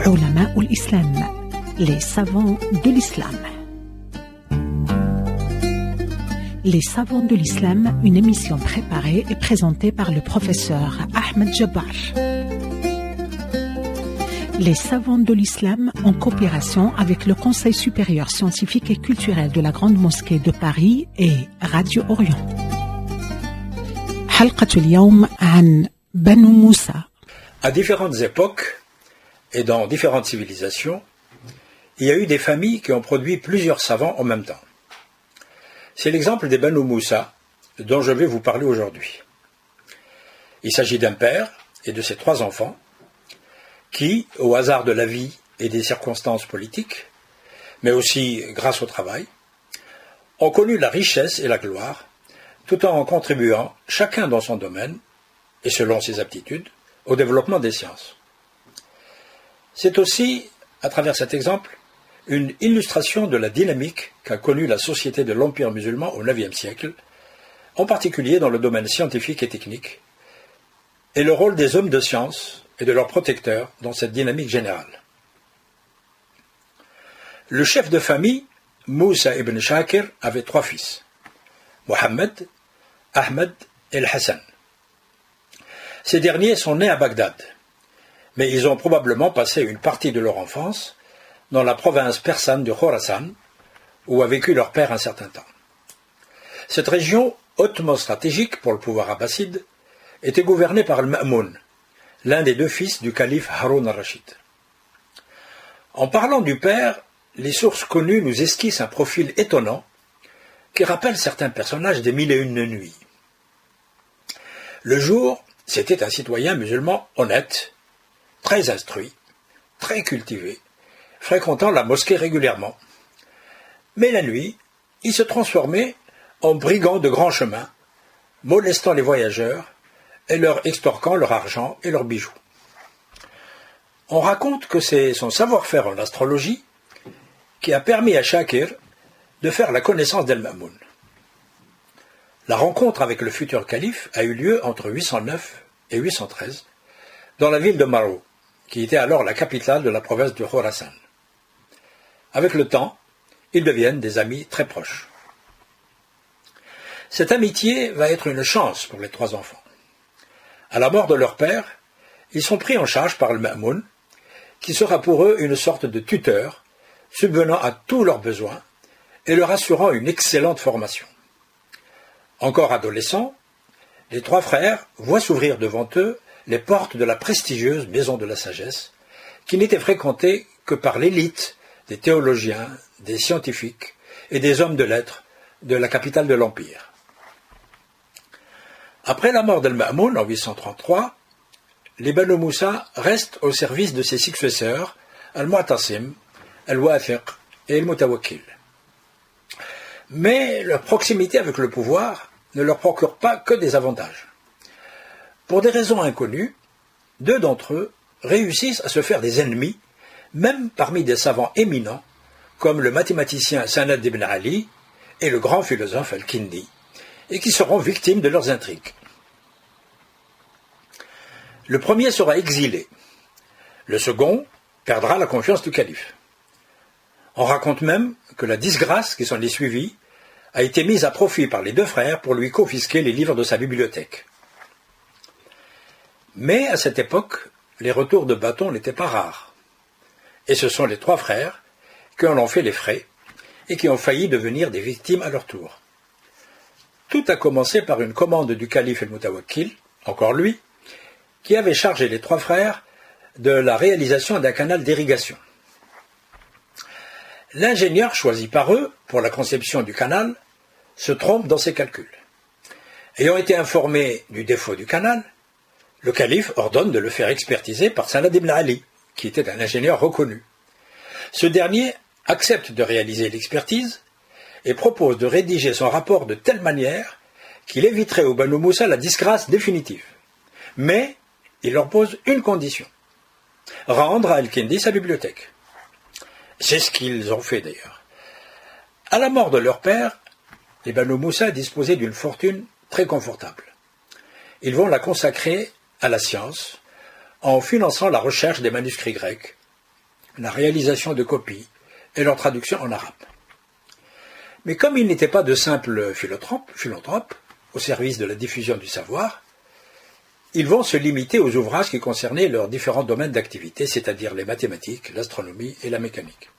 علماء الإسلام, les savants de l'islam. Les savants de l'islam, une émission préparée et présentée par le professeur Ahmed Jabbar. Les savants de l'islam en coopération avec le Conseil supérieur scientifique et culturel de la Grande Mosquée de Paris et Radio Orient. حلقة اليوم عن بنو موسى. À différentes époques et dans différentes civilisations, il y a eu des familles qui ont produit plusieurs savants en même temps. C'est l'exemple des Banu Moussa dont je vais vous parler aujourd'hui. Il s'agit d'un père et de ses 3 enfants qui, au hasard de la vie et des circonstances politiques, mais aussi grâce au travail, ont connu la richesse et la gloire, tout en contribuant, chacun dans son domaine, et selon ses aptitudes, au développement des sciences. C'est aussi, à travers cet exemple, une illustration de la dynamique qu'a connue la société de l'Empire musulman au IXe siècle, en particulier dans le domaine scientifique et technique, et le rôle des hommes de science et de leurs protecteurs dans cette dynamique générale. Le chef de famille, Moussa ibn Shakir, avait 3 fils, Mohammed, Ahmed et Hassan. Ces derniers sont nés à Bagdad, mais ils ont probablement passé une partie de leur enfance dans la province persane du Khorasan, où a vécu leur père un certain temps. Cette région, hautement stratégique pour le pouvoir abbasside, était gouvernée par Al-Ma'moun, l'un des 2 fils du calife Haroun al-Rachid. En parlant du père, les sources connues nous esquissent un profil étonnant qui rappelle certains personnages des Mille et une nuits. Le jour, c'était un citoyen musulman honnête, très instruit, très cultivé, fréquentant la mosquée régulièrement. Mais la nuit, il se transformait en brigand de grand chemin, molestant les voyageurs et leur extorquant leur argent et leurs bijoux. On raconte que c'est son savoir-faire en astrologie qui a permis à Shakir de faire la connaissance d'Al-Ma'moun. La rencontre avec le futur calife a eu lieu entre 809 et 813 dans la ville de Marou, qui était alors la capitale de la province du Khorasan. Avec le temps, ils deviennent des amis très proches. Cette amitié va être une chance pour les 3 enfants. À la mort de leur père, ils sont pris en charge par le Ma'moun, qui sera pour eux une sorte de tuteur, subvenant à tous leurs besoins et leur assurant une excellente formation. Encore adolescents, les 3 frères voient s'ouvrir devant eux les portes de la prestigieuse Maison de la Sagesse, qui n'était fréquentée que par l'élite des théologiens, des scientifiques et des hommes de lettres de la capitale de l'Empire. Après la mort d'Al-Ma'moun en 833, les Banu Moussa restent au service de ses successeurs, Al-Mu'tasim, Al-Wathiq et Al-Mutawakkil. Mais leur proximité avec le pouvoir ne leur procure pas que des avantages. Pour des raisons inconnues, 2 d'entre eux réussissent à se faire des ennemis, même parmi des savants éminents, comme le mathématicien Sanad ibn Ali et le grand philosophe Al-Kindi, et qui seront victimes de leurs intrigues. Le premier sera exilé. Le second perdra la confiance du calife. On raconte même que la disgrâce qui s'en est suivie a été mise à profit par les 2 frères pour lui confisquer les livres de sa bibliothèque. Mais à cette époque, les retours de bâton n'étaient pas rares. Et ce sont les 3 frères qui en ont fait les frais et qui ont failli devenir des victimes à leur tour. Tout a commencé par une commande du calife El-Mutawakkil, encore lui, qui avait chargé les 3 frères de la réalisation d'un canal d'irrigation. L'ingénieur choisi par eux pour la conception du canal se trompe dans ses calculs. Ayant été informé du défaut du canal, le calife ordonne de le faire expertiser par Sanad ibn Ali, qui était un ingénieur reconnu. Ce dernier accepte de réaliser l'expertise et propose de rédiger son rapport de telle manière qu'il éviterait aux Banu Moussa la disgrâce définitive. Mais il leur pose une condition: rendre à Al-Kindi sa bibliothèque. C'est ce qu'ils ont fait d'ailleurs. À la mort de leur père, les Banu Moussa disposaient d'une fortune très confortable. Ils vont la consacrer à la science en finançant la recherche des manuscrits grecs, la réalisation de copies et leur traduction en arabe. Mais comme ils n'étaient pas de simples philanthropes au service de la diffusion du savoir, ils vont se limiter aux ouvrages qui concernaient leurs différents domaines d'activité, c'est-à-dire les mathématiques, l'astronomie et la mécanique.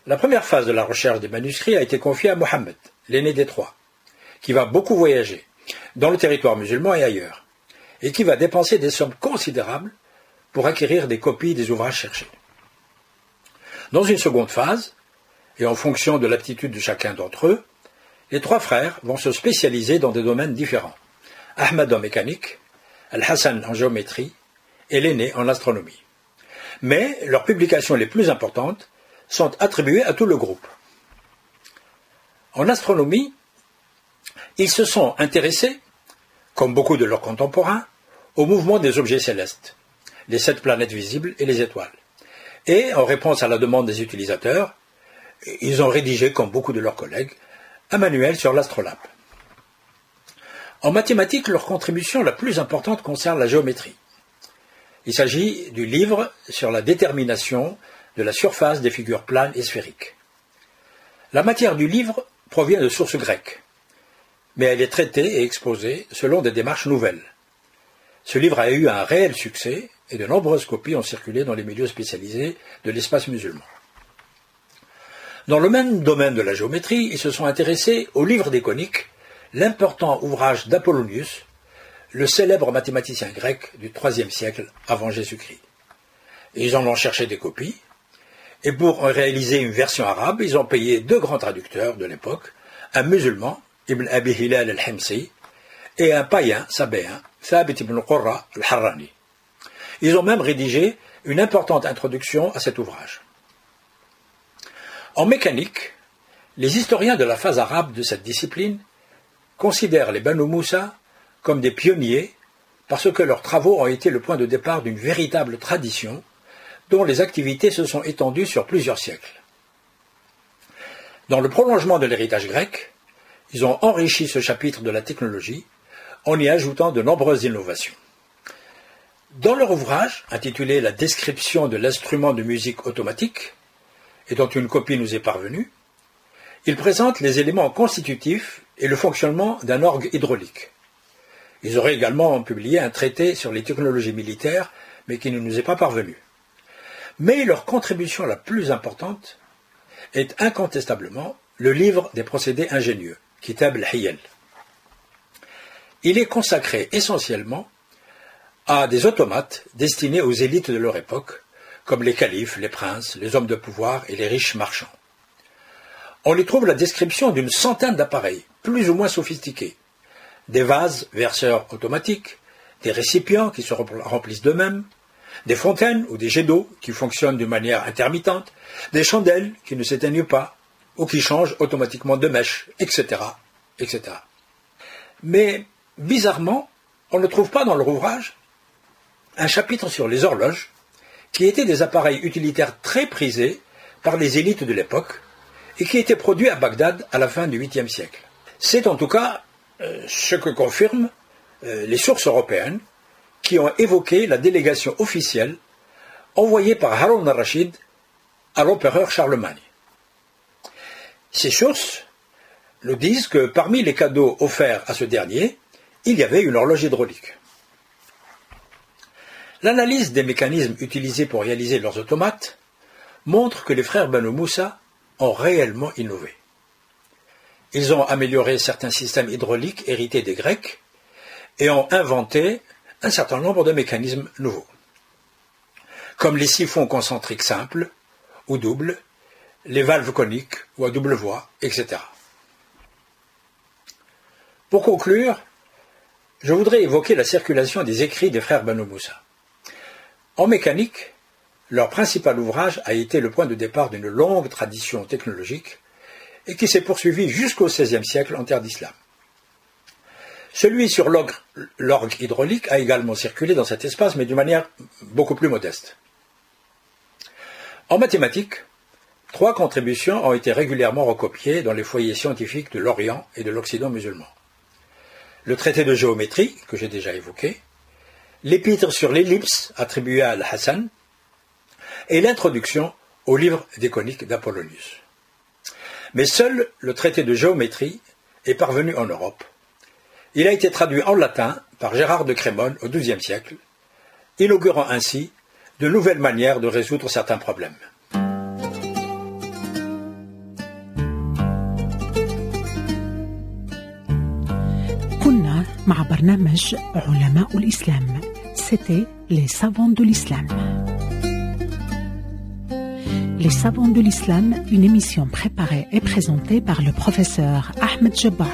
La première phase de la recherche des manuscrits a été confiée à Mohammed, l'aîné des trois, qui va beaucoup voyager, dans le territoire musulman et ailleurs, et qui va dépenser des sommes considérables pour acquérir des copies des ouvrages cherchés. Dans une seconde phase, et en fonction de l'aptitude de chacun d'entre eux, les trois frères vont se spécialiser dans des domaines différents. Ahmed en mécanique, Al-Hassan en géométrie et l'aîné en astronomie. Mais leurs publications les plus importantes sont attribuées à tout le groupe. En astronomie, ils se sont intéressés, comme beaucoup de leurs contemporains, au mouvement des objets célestes, les 7 planètes visibles et les étoiles. Et, en réponse à la demande des utilisateurs, ils ont rédigé, comme beaucoup de leurs collègues, un manuel sur l'astrolabe. En mathématiques, leur contribution la plus importante concerne la géométrie. Il s'agit du livre sur la détermination de la surface des figures planes et sphériques. La matière du livre provient de sources grecques, mais elle est traitée et exposée selon des démarches nouvelles. Ce livre a eu un réel succès et de nombreuses copies ont circulé dans les milieux spécialisés de l'espace musulman. Dans le même domaine de la géométrie, ils se sont intéressés au livre des coniques, l'important ouvrage d'Apollonius, le célèbre mathématicien grec du IIIe siècle avant Jésus-Christ. Ils en ont cherché des copies, et pour en réaliser une version arabe, ils ont payé 2 grands traducteurs de l'époque, un musulman, Ibn Abi Hilal al-Himsi, et un païen sabéen, Thabit ibn Qurra al-Harrani. Ils ont même rédigé une importante introduction à cet ouvrage. En mécanique, les historiens de la phase arabe de cette discipline considèrent les Banu Moussa comme des pionniers parce que leurs travaux ont été le point de départ d'une véritable tradition dont les activités se sont étendues sur plusieurs siècles. Dans le prolongement de l'héritage grec, ils ont enrichi ce chapitre de la technologie en y ajoutant de nombreuses innovations. Dans leur ouvrage, intitulé « La description de l'instrument de musique automatique », et dont une copie nous est parvenue, ils présentent les éléments constitutifs et le fonctionnement d'un orgue hydraulique. Ils auraient également publié un traité sur les technologies militaires, mais qui ne nous est pas parvenu. Mais leur contribution la plus importante est incontestablement le livre des procédés ingénieux, Kitab al-Hiyal. Il est consacré essentiellement à des automates destinés aux élites de leur époque, comme les califes, les princes, les hommes de pouvoir et les riches marchands. On y trouve la description d'une centaine d'appareils, plus ou moins sophistiqués. Des vases verseurs automatiques, des récipients qui se remplissent d'eux-mêmes, des fontaines ou des jets d'eau qui fonctionnent d'une manière intermittente, des chandelles qui ne s'éteignent pas ou qui changent automatiquement de mèche, etc., etc. Mais, bizarrement, on ne trouve pas dans leur ouvrage un chapitre sur les horloges, qui étaient des appareils utilitaires très prisés par les élites de l'époque et qui étaient produits à Bagdad à la fin du 8e siècle. C'est en tout cas ce que confirment les sources européennes qui ont évoqué la délégation officielle envoyée par Haroun al-Rachid à l'empereur Charlemagne. Ces sources nous disent que parmi les cadeaux offerts à ce dernier, il y avait une horloge hydraulique. L'analyse des mécanismes utilisés pour réaliser leurs automates montre que les frères Banu Moussa ont réellement innové. Ils ont amélioré certains systèmes hydrauliques hérités des Grecs et ont inventé un certain nombre de mécanismes nouveaux, comme les siphons concentriques simples ou doubles, les valves coniques ou à double voie, etc. Pour conclure, je voudrais évoquer la circulation des écrits des frères Banu Moussa. En mécanique, leur principal ouvrage a été le point de départ d'une longue tradition technologique et qui s'est poursuivie jusqu'au XVIe siècle en terre d'islam. Celui sur l'orgue hydraulique a également circulé dans cet espace, mais d'une manière beaucoup plus modeste. En mathématiques, 3 contributions ont été régulièrement recopiées dans les foyers scientifiques de l'Orient et de l'Occident musulman. Le traité de géométrie, que j'ai déjà évoqué, l'épître sur l'ellipse attribué à Al-Hassan, et l'introduction au livre des coniques d'Apollonius. Mais seul le traité de géométrie est parvenu en Europe. Il a été traduit en latin par Gérard de Crémone au XIIe siècle, inaugurant ainsi de nouvelles manières de résoudre certains problèmes. كنا مع برنامج علماء الإسلام. C'était les savants de l'islam. Les savants de l'islam, une émission préparée et présentée par le professeur Ahmed Jabbar.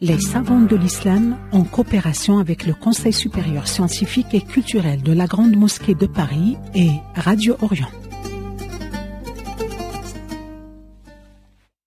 Les savants de l'islam, en coopération avec le Conseil supérieur scientifique et culturel de la Grande Mosquée de Paris et Radio Orient.